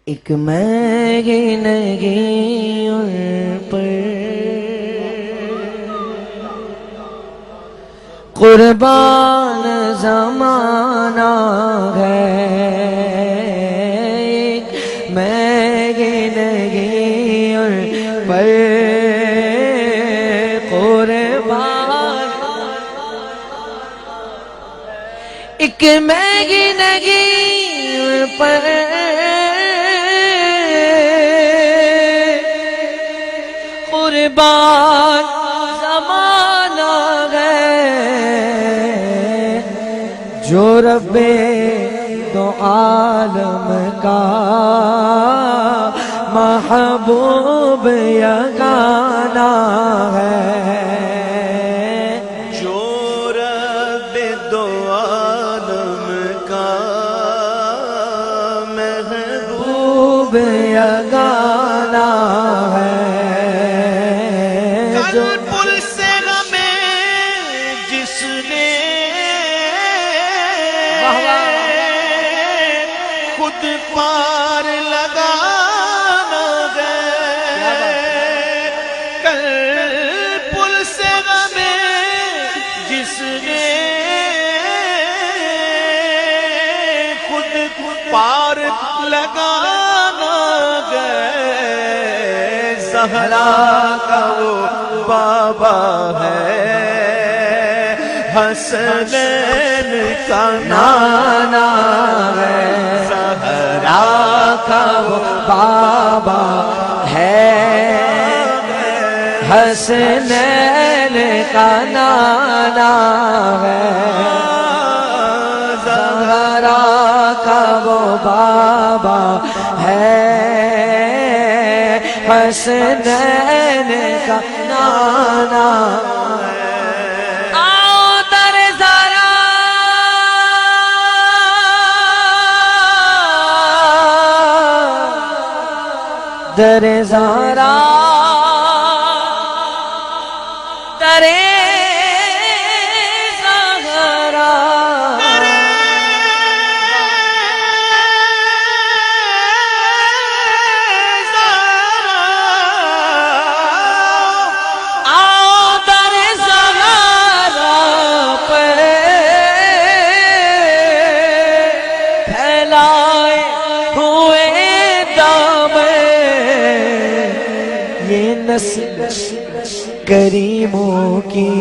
ایک مہنگی نگی ان پر قربان زمانہ ہے، ایک مہنگی نگی ان پر قربان، ایک مہنگی نگی ان پر قربان زمانہ ہے، جو رب دو عالم کا محبوب یگانہ ہے، جو رب دو عالم کا محبوب یگانہ ہے، پل سے ہمیں جس نے خود پار لگانا ہے، کل پل سے ہمیں جس نے خود پار لگانا ہے، زہرا کا وہ بابا ہے، حسنین کا نانا ہے، زہرا کا وہ بابا ہے، حسنین کا نانا ہے، زہرا کا وہ بابا ہے، حسنین کا نانا ہے۔ آؤ در زہرا در زہرا در زہرا آؤ در زہرا پہ پھیلائے ہوئے دامن، یہ نسل کریموں کی،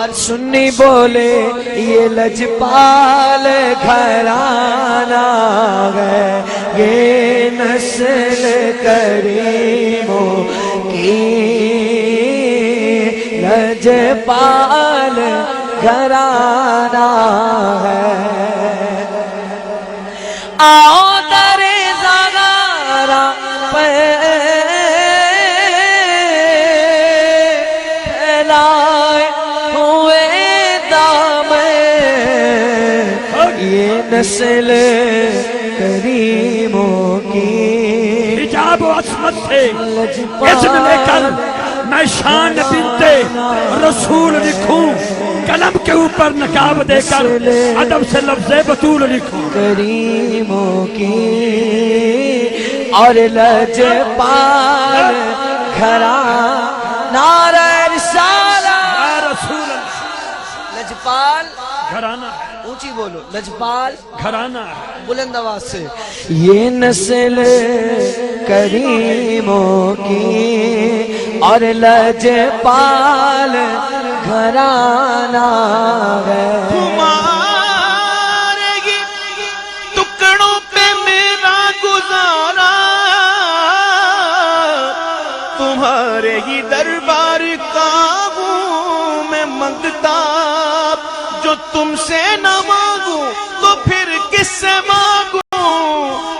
اور سنی بولے یہ لجپال گھرانہ ہے، یہ نسل کریموں کی، لجپال گھرانہ ہے، آؤ در زہرا پہ پھیلائے ہوئے دامن، یہ نسل کریموں کی، حجاب و عصمت سے اذن لے کر میں شان بنت رسول لکھوں، قلم کے اوپر نقاب دے کر ادب سے لفظ بطول لکھوں، کریموں کی اور لجپال گھرانہ، نعرہ رسالہ یا رسول اللہ، لجپال گھرانہ ہے، اونچی بولو، لجپال گھرانہ ہے، بلند آواز سے، یہ نسل کریموں کی اور لجپال گھرانہ ہے، تمہارے ہی ٹکڑوں پہ میرا گزارا، تمہارے ہی دربار کا ہوں میں منگتا، جو تم سے نہ مانگوں تو پھر کس سے مانگوں،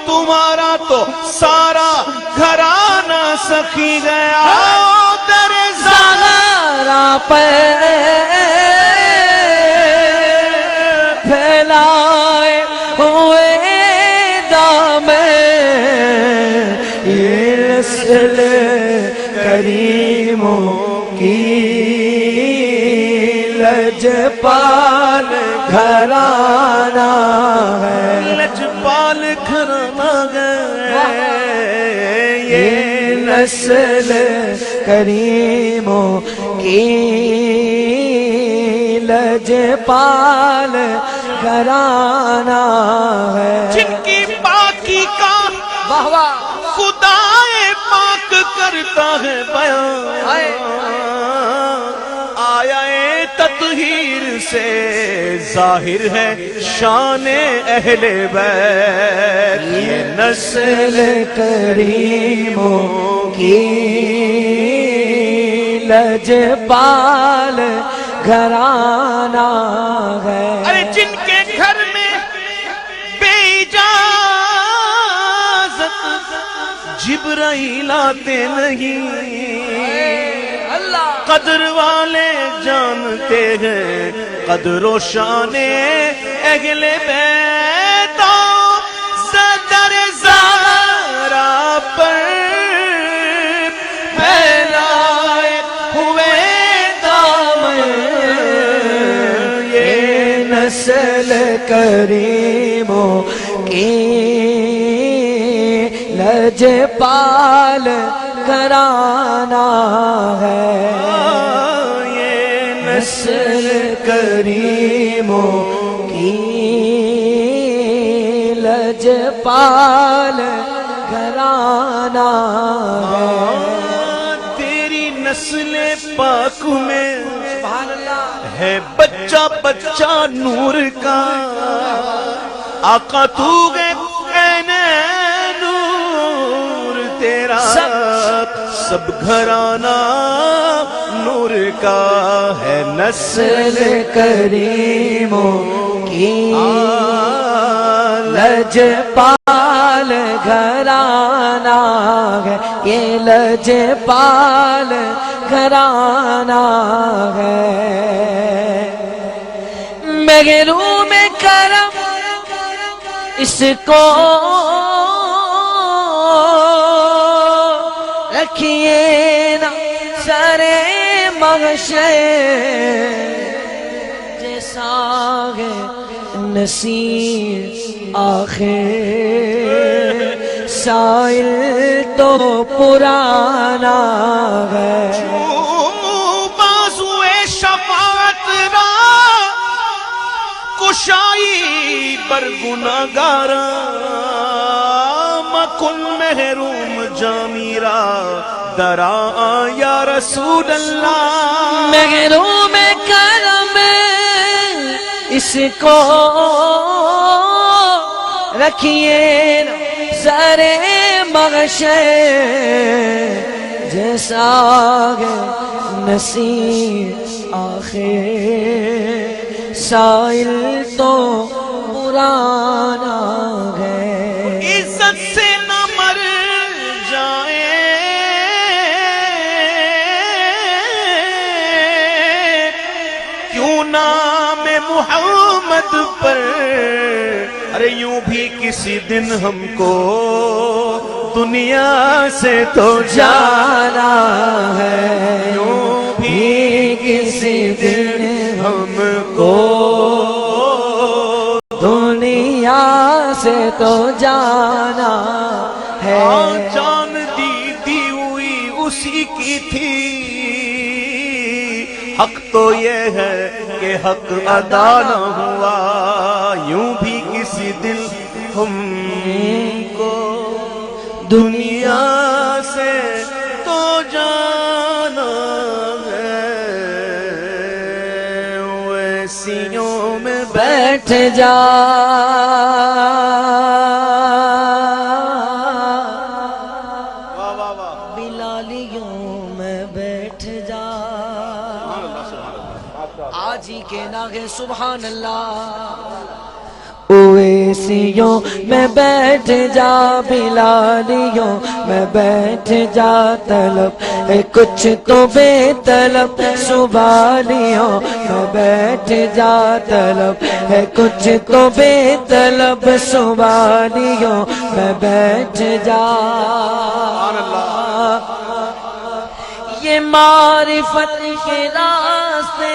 تمہارا تو سارا گھرانہ سخی گیا، در زہرا پہ پھیلائے ہوئے دامن، یہ نسل کریموں کی، لجپال گھرانہ ہے، لجپال گھرانہ ہے یہ نسل کریموں کی لجپال گھرانہ ہے، جن کی پاکی کا واہ واہ خدائے پاک کرتا ہے بیان، آیا تطہیر سے ظاہر ہے شان اہل بیت، یہ نسل کریموں کی لجپال گھرانہ ہے، ارے جن کے گھر میں بے اجازت جبرائیل آتے نہیں، قدر والے جانتے ہیں قدر و شان اہل بیت، صدر زہرا پر پھیلائے ہوئے دامن، یہ نسل کریموں کی لجپال گھرانہ ہے، یہ نسل کریموں کی لجپال گھرانہ ہے، تیری نسل پاک میں سبحان اللہ ہے بچہ بچہ نور کا، آقا تو گئے عین نور تیرا، سب گھرانہ نور کا ہے، نسل کریموں کی لجپال گھرانہ ہے، یہ لجپال گھرانہ ہے، محروم کرم اس کو رکھیے نا سر مغشے، جیسا ہے نصیر آخر سائل تو پرانا ہے، بازوئے شفاعت را کشائی بر گناہگارا، مکن محروم جامیرا درا یا رسول اللہ، محروم کرم اس کو رکھیے سر مغشے، جیسا ہے نصیر آخر سائل تو پرانا ہے، عزت سے نہ مر جائے کیوں نام محمد پر، ارے یوں بھی کسی دن ہم کو دنیا سے تو جانا ہے، یوں بھی کسی دن ہم کو دنیا سے تو جانا ہے، جان دی ہوئی اسی کی تھی، حق تو یہ ہے کہ حق ادا نہ ہوا، یوں بھی کسی دن ہم کو دنیا سے تو جانا ہے، ویسیوں میں بیٹھ جا بلالیوں میں بیٹھ جا، آج ہی کے ناغے سبحان اللہ، اویسیوں میں بیٹھ جا بلالیوں میں بیٹھ جا، طلب ہے کچھ تو بے طلب سبالیوں میں بیٹھ جا، طلب ہے کچھ تو بے طلب سبالیوں میں بیٹھ جا، یہ معرفت کے راستے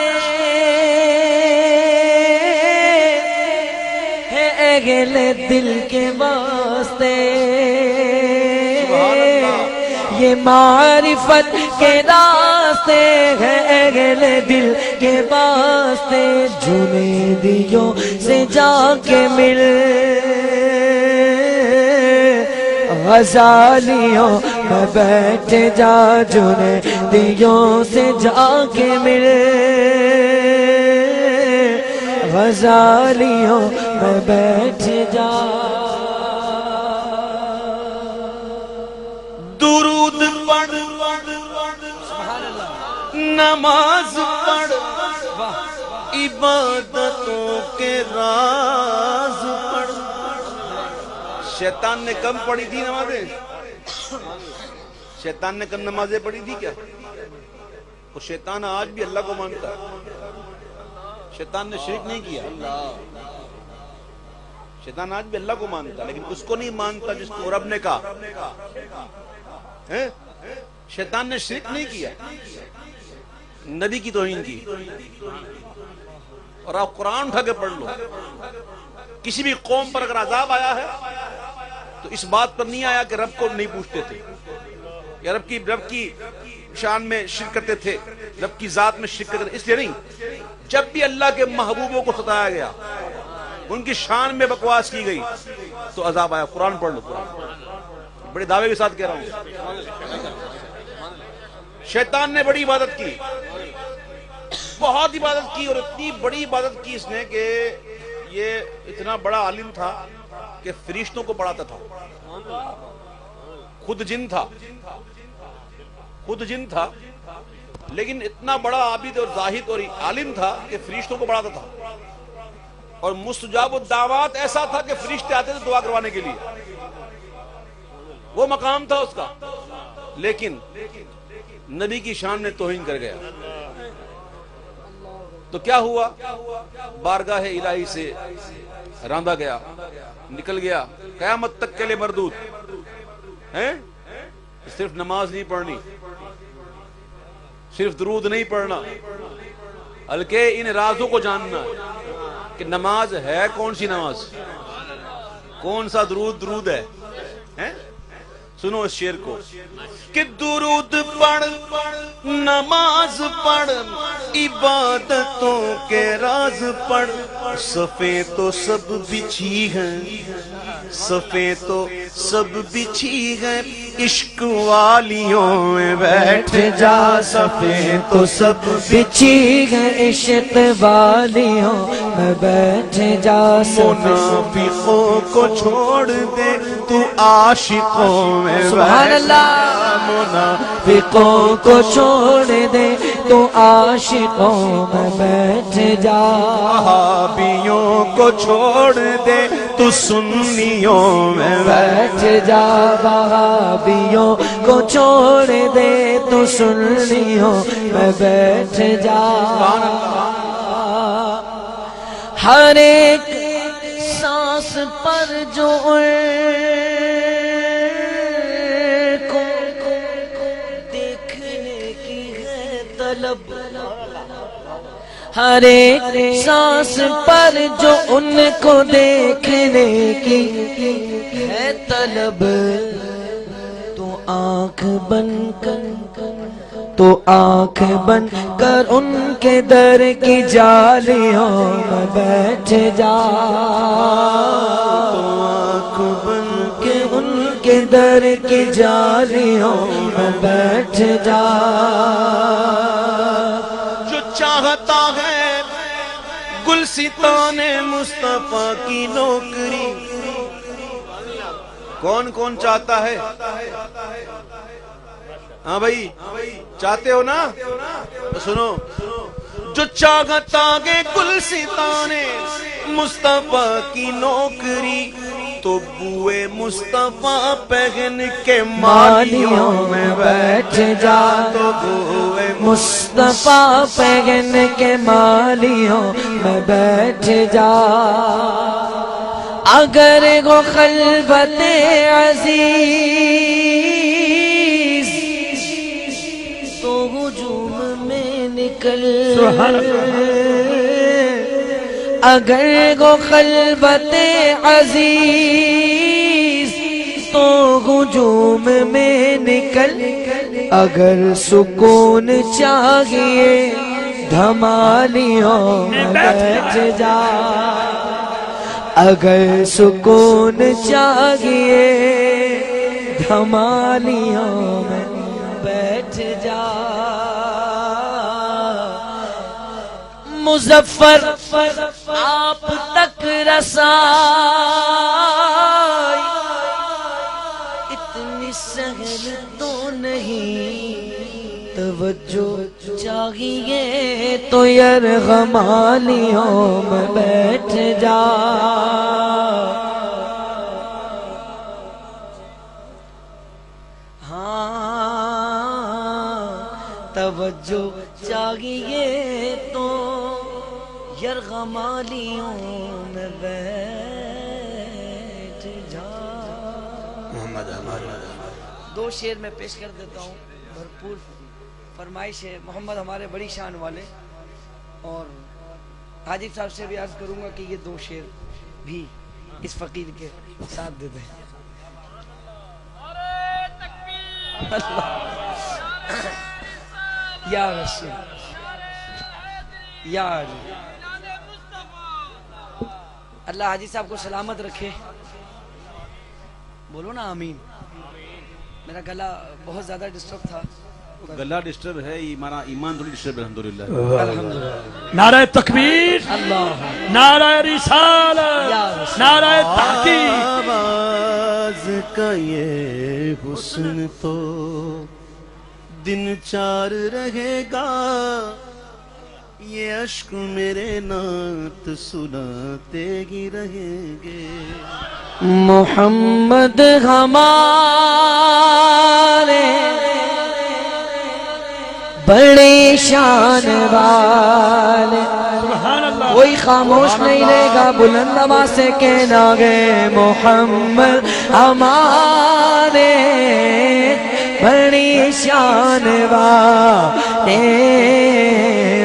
اہل دل کے بعد یہ معرفت کے راستے ہیں اہل دل کے واسطے جنیدیوں سے جا کے مل غزالیوں میں بیٹھ جا جنیدیوں سے جا کے مل غزالیوں میں بیٹھ جا درود پڑھ نماز پڑھ عبادتوں کے راز پڑھ. شیطان نے کم پڑھی تھی نمازیں؟ شیطان نے کم نمازیں پڑھی تھی کیا؟ وہ شیطان آج بھی اللہ کو مانتا ہے. شیطان نے شرک نہیں کیا. شیطان آج بھی اللہ کو مانتا ہے لیکن اس کو نہیں مانتا جس کو رب نے کہا. شیطان نے شرک نہیں کیا، نبی کی توہین کی. اور آپ قرآن اٹھا کے پڑھ لو، کسی بھی قوم پر اگر عذاب آیا ہے تو اس بات پر نہیں آیا کہ رب کو نہیں پوچھتے تھے یا رب کی شان میں شرک کرتے تھے، رب کی ذات میں شرک کرتے تھے. اس لیے نہیں، جب بھی اللہ کے محبوبوں کو ستایا گیا، ان کی شان میں بکواس کی گئی تو عذاب آیا. قرآن پڑھ لو. قرآن بڑے دعوے کے ساتھ کہہ رہا ہوں. شیطان نے بڑی عبادت کی، بہت عبادت کی، اور اتنی بڑی عبادت کی اس نے کہ یہ اتنا بڑا عالم تھا کہ فرشتوں کو پڑھاتا تھا. خود جن تھا لیکن اتنا بڑا عابد اور زاہد اور عالم تھا کہ فرشتوں کو پڑھاتا تھا. اور مستجاب الدعوات ایسا تھا کہ فرشتے آتے تھے دعا کروانے کے لیے، وہ مقام تھا اس کا. لیکن نبی کی شان میں توہین کر گیا تو کیا ہوا؟ بارگاہ الہی سے راندا گیا، نکل گیا، قیامت تک کے لیے مردود ہے. صرف نماز نہیں پڑھنی، صرف درود نہیں پڑھنا، بلکہ ان رازوں کو جاننا کہ نماز ہے کون سی نماز، کون سا درود ہے. سنو اس شعر کو کہ درود پڑھ نماز پڑھ عبادتوں کے راز پڑھ. صفیں تو سب بچھی ہیں، صفیں تو سب بچھی ہیں، عشق والیوں میں بیٹھ جا. صفیں تو سب بچھی ہیں، عشق والیوں میں بیٹھ جا. منافقوں کو چھوڑ دے تو عاشقوں میں سبحان اللہ. منافقوں کو چھوڑ دے تو عاشقوں میں بیٹھ جا. وہابیوں کو چھوڑ دے تو سنیوں میں بیٹھ جا. وہابیوں کو چھوڑ دے تو سنیوں میں بیٹھ جا. ہر ایک سانس پر جو ہر ایک سانس پر جو ان کو دیکھنے کی ہے طلب، تو آنکھ بند کر ان کے در کی جالیوں میں بیٹھ جا. تو آنکھ بند کہ ان کے در کی جالیوں میں بیٹھ جا. جو چاہتا ہے گلستان مصطفیٰ کی نوکری. کون کون چاہتا ہے؟ ہاں بھائی چاہتے ہو نا؟ سنو، جو چاہتا ہے گلستان مصطفیٰ کی نوکری تو بوئے مصطفیٰ پہن کے مالیوں میں بیٹھ جا. تو بوئے مصطفیٰ پہن کے مالیوں میں بیٹھ جا. اگر وہ خلوت عزیز تو ہجوم میں نکل. اگر وہ خلوت عزیز تو ہجوم میں نکل اگر سکون چاہیے دھمالیوں میں بیٹھ جا اگر سکون چاہیے دھمالیوں میں بیٹھ جا مظفر آپ تک رسائی اتنی سہل تو نہیں توجہ چاہیے تو یرغمالیوں میں بیٹھ جا ہاں توجہ چاہیے تو یرغمالیوں میں بیٹھ جا محمد دو شعر میں پیش کر دیتا ہوں بھرپور فرمائش ہے محمد ہمارے بڑی شان والے اور حاجب صاحب سے بھی عرض کروں گا کہ یہ دو شعر بھی اس فقیر کے ساتھ دے دیں یا رسول یا علی اللہ حاجی صاحب کو سلامت رکھے بولو نا آمین میرا گلا بہت زیادہ ڈسٹرب تھا گلا ڈسٹرب ہے ہمارا ایمان تھوڑی ڈسٹرب ہے الحمدللہ نعرہ تکبیر اللہ نعرہ رسالت نعرہ تحقیق آواز کا یہ حسن تو دن چار رہے گا یہ عشق میرے نعت سناتے ہی رہیں گے محمد ہمارے بڑے شان والے سبحان اللہ کوئی خاموش نہیں رہے گا بلند آواز سے کہنا گے محمد ہمارے بڑی شان والے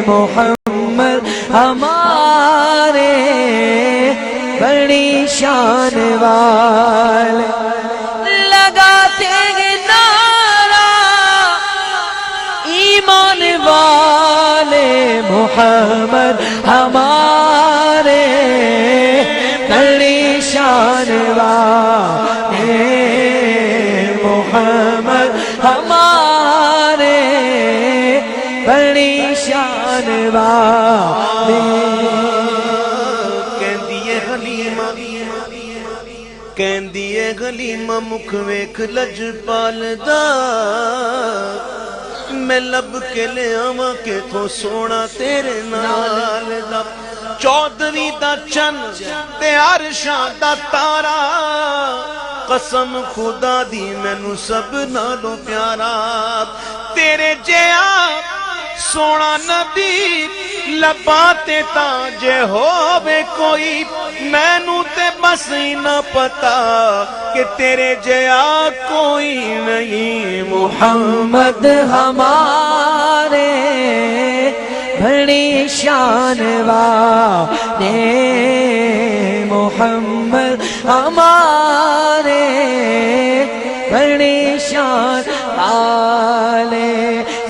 محمد ہمارے بڑی شان والے لگاتے ہیں نعرہ ایمان والے محمد ہمارے بڑی شان والے محمد ہمارے بڑی شان والے کہندیے غلیمہ مکھ ویکھ لجپال دا میں لب کے لے آواں کہ تو سونا تیرے نال دا چودھویں دا چن تے عرشاں دا تارا قسم خدا دی مینوں سب نالوں پیارا تیرے جیا سونا نبی لباتے تاجے ہووے کوئی مینوں تے بس ہی نہ پتا کہ تیرے جیا کوئی نہیں محمد ہمارے بڑی شان والے محمد ہمارے بڑی شان والے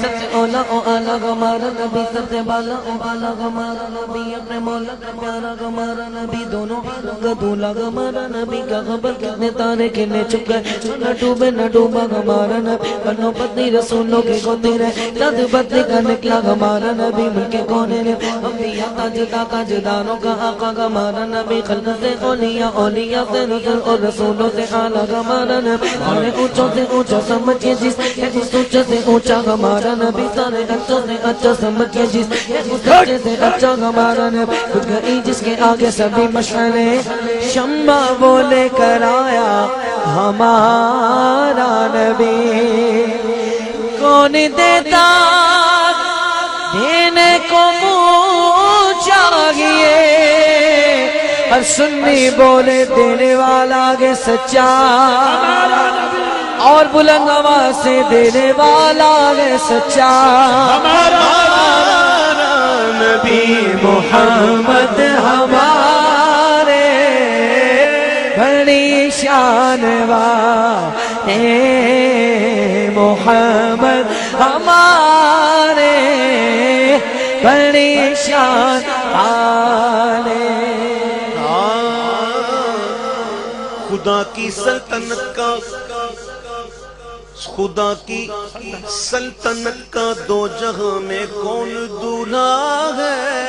سب سے اولا او اعلیٰ ہمارا نبی سب سے بالا او بالا ہمارا نبی اپنے مولا کا پیارا ہمارا نبی دونوں حالوں کا دولا ہمارا نبی کا خبر کتنے تارے کنے چھپ گئے نہ ڈوبے نہ ڈوبا ہمارا نبی بنو پتنی رسولوں کے گوتے رہے چند بدلی کا نکلا ہمارا نبی ملک کونے نے انبیاء تاجدہ کا جداروں کا آقا ہمارا نبی خلق سے اولیاء اولیاء سے رسول اور رسولوں سے اعلیٰ ہمارا نبی سارے اونچوں سے اونچا سمجھے جس اس اونچے سے اونچا ہمارا نبی سارے اچھوں سے اچھا سمجھے جس اس اچھے سے اچھا ہمارا نبی خود گئی جس کے آگے سبھی مشعلے شمع وہ لے کر آیا ہمارا نبی کون دیتا دینے کو منہ چاہیے ہر سنی بولے دینے والا آگے سچا اور بلند آواز سے دینے والا آگے سچا ہمارا نبی محمد ہمارے بڑی شان والے محمد ہمارے بڑی شان والے خدا کی سلطنت کا خدا کی سلطنت کا دو جہاں میں کون دولہا ہے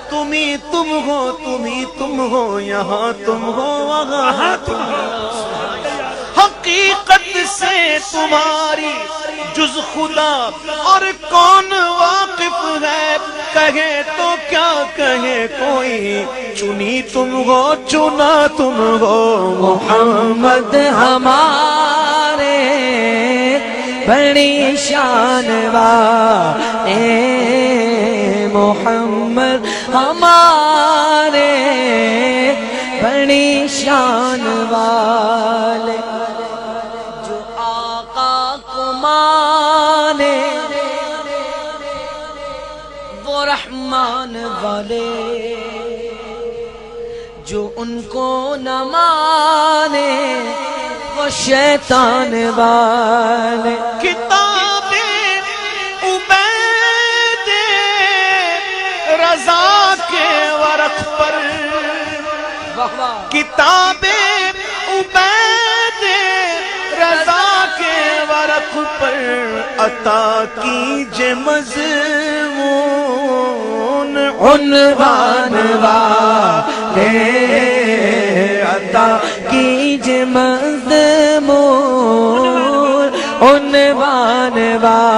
تم ہی تم ہو تم ہی تم ہو یہاں تم ہو وہاں تم ہو حقیقت سے تمہاری جز خدا اور کون واقف ہے کہے تو کیا کہے کوئی چنی تم ہو چنا تم ہو محمد ہمارے بڑی شان والے محمد ہمارے بڑی شان والے جو آقا کو مانے وہ رحمان والے جو ان کو نہ مانے وہ شیطان والے کتاب عبید رضا کے ورق پر کتاب عبید رضا کے ورق پر عطا کیجے مضمون عنوان والے عطا کیجے مضمون عنوان والے